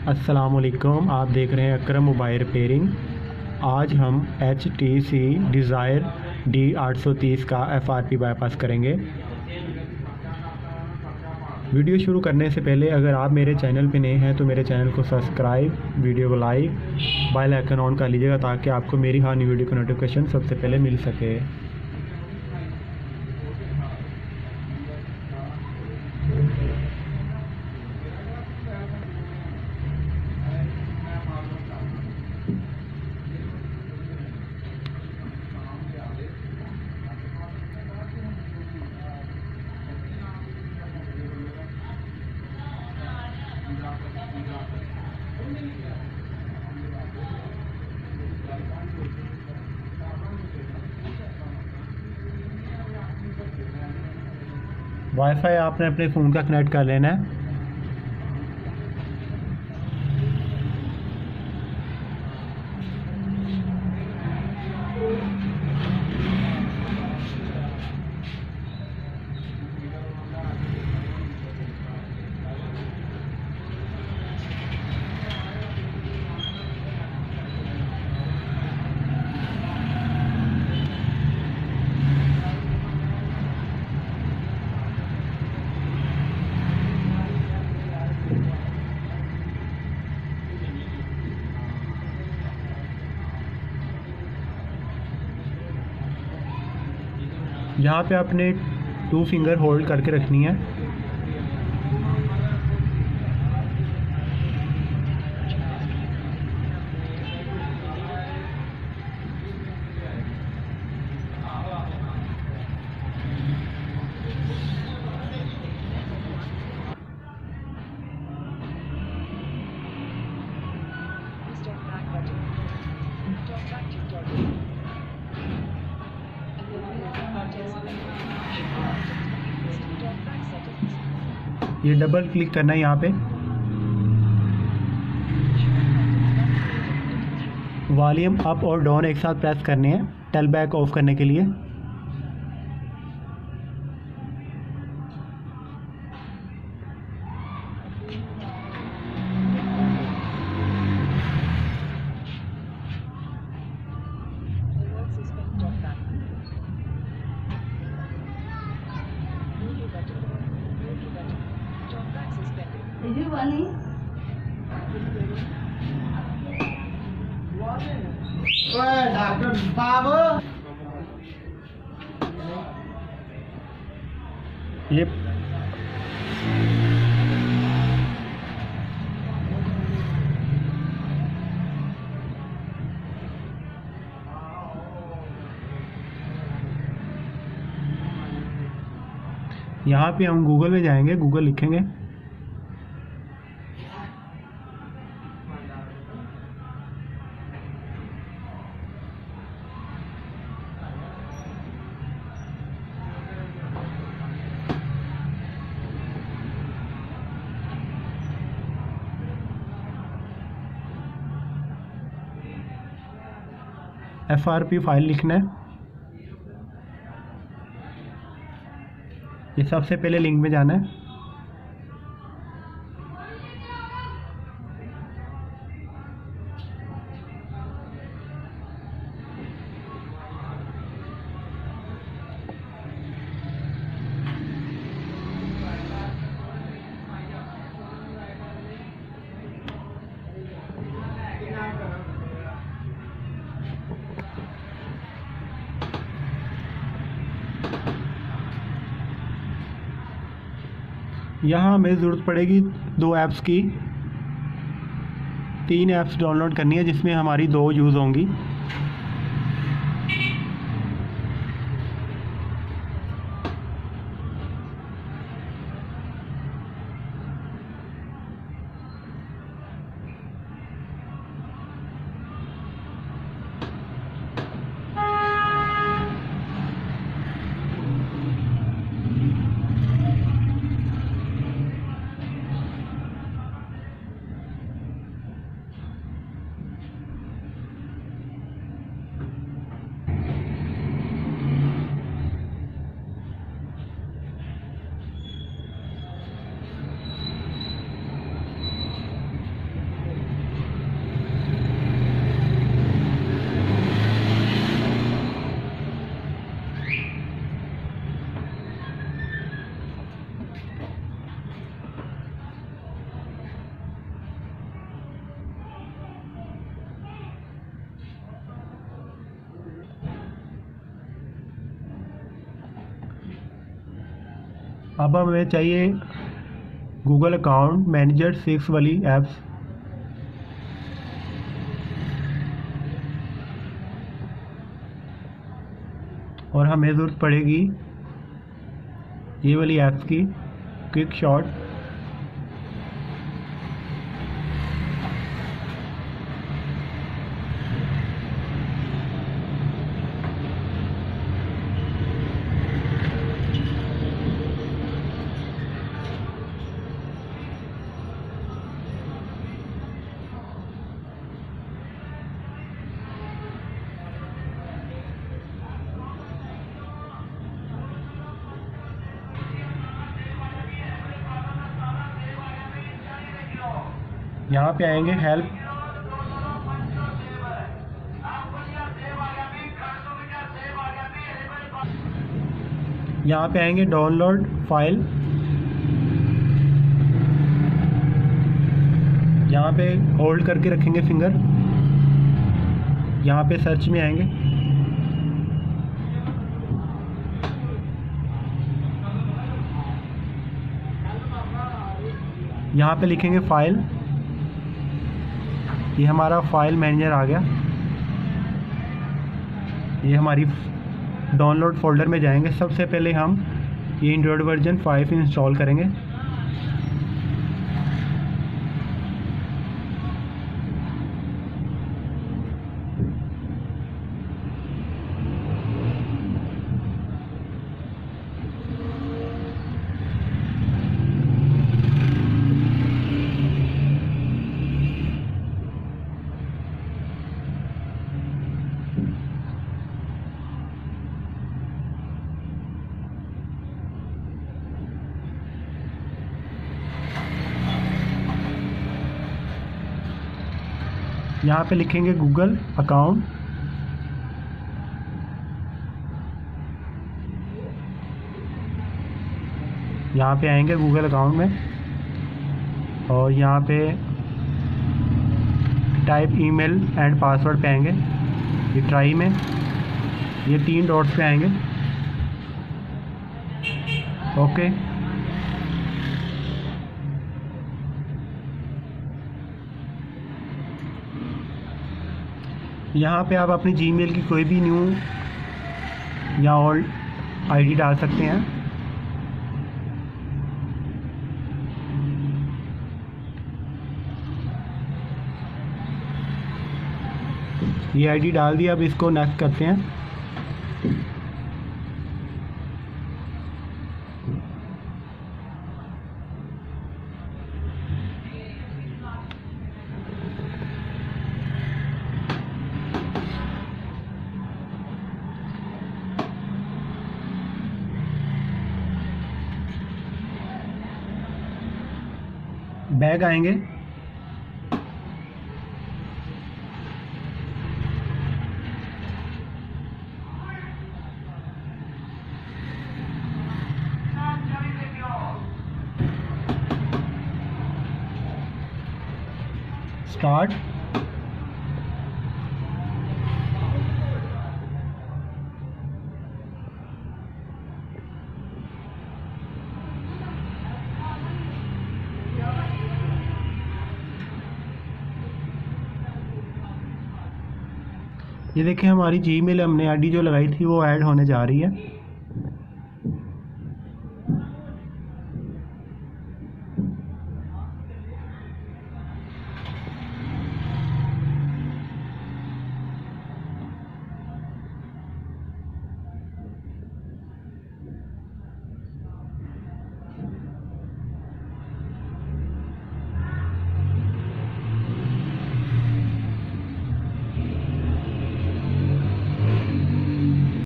अस्सलामुअलैकुम, आप देख रहे हैं अकरम मोबाइल रिपेयरिंग। आज हम HTC डिज़ायर D830 का FRP बाईपास करेंगे। वीडियो शुरू करने से पहले अगर आप मेरे चैनल पे नए हैं तो मेरे चैनल को सब्सक्राइब, वीडियो को लाइक, बेल आइकन ऑन कर लीजिएगा ताकि आपको मेरी हर न्यू वीडियो का नोटिफिकेशन सबसे पहले मिल सके। वाईफाई आपने अपने फ़ोन का कनेक्ट कर लेना है। यहाँ पे आपने 2 फिंगर होल्ड करके रखनी है। ये डबल क्लिक करना है यहाँ पे। वॉल्यूम अप और डाउन एक साथ प्रेस करने हैं टेल बैक ऑफ करने के लिए। डॉक्टर साहब ये यहाँ पे हम गूगल में जाएंगे, गूगल लिखेंगे। FRP फाइल लिखना है। ये सबसे पहले लिंक में जाना है। यहाँ हमें ज़रूरत पड़ेगी 2 ऐप्स की। 3 ऐप्स डाउनलोड करनी है जिसमें हमारी 2 यूज़ होंगी। अब हमें चाहिए गूगल अकाउंट मैनेजर 6 वाली ऐप्स। और हमें ज़रूरत पड़ेगी ये वाली ऐप्स की, क्विक शॉट। यहाँ पे आएंगे हेल्प, यहाँ पे आएंगे डाउनलोड फाइल, यहाँ पे होल्ड करके रखेंगे फिंगर, यहाँ पे सर्च में आएंगे, यहाँ पे लिखेंगे फाइल। ये हमारा फाइल मैनेजर आ गया। ये हमारी डाउनलोड फोल्डर में जाएंगे। सबसे पहले हम ये एंड्रॉयड वर्जन 5 इंस्टॉल करेंगे। यहाँ पे लिखेंगे गूगल अकाउंट, यहाँ पे आएंगे गूगल अकाउंट में और यहाँ पे टाइप ईमेल एंड पासवर्ड पे आएंगे। ये ट्राई में ये 3 डॉट्स पे आएंगे। ओके, यहाँ पे आप अपनी जीमेल की कोई भी न्यू या ओल्ड आईडी डाल सकते हैं। ये आईडी डाल दी। अब इसको नेक्स्ट करते हैं। बैग आएंगे, स्टार्ट, ये देखिए हमारी जीमेल हमने आईडी जो लगाई थी वो ऐड होने जा रही है।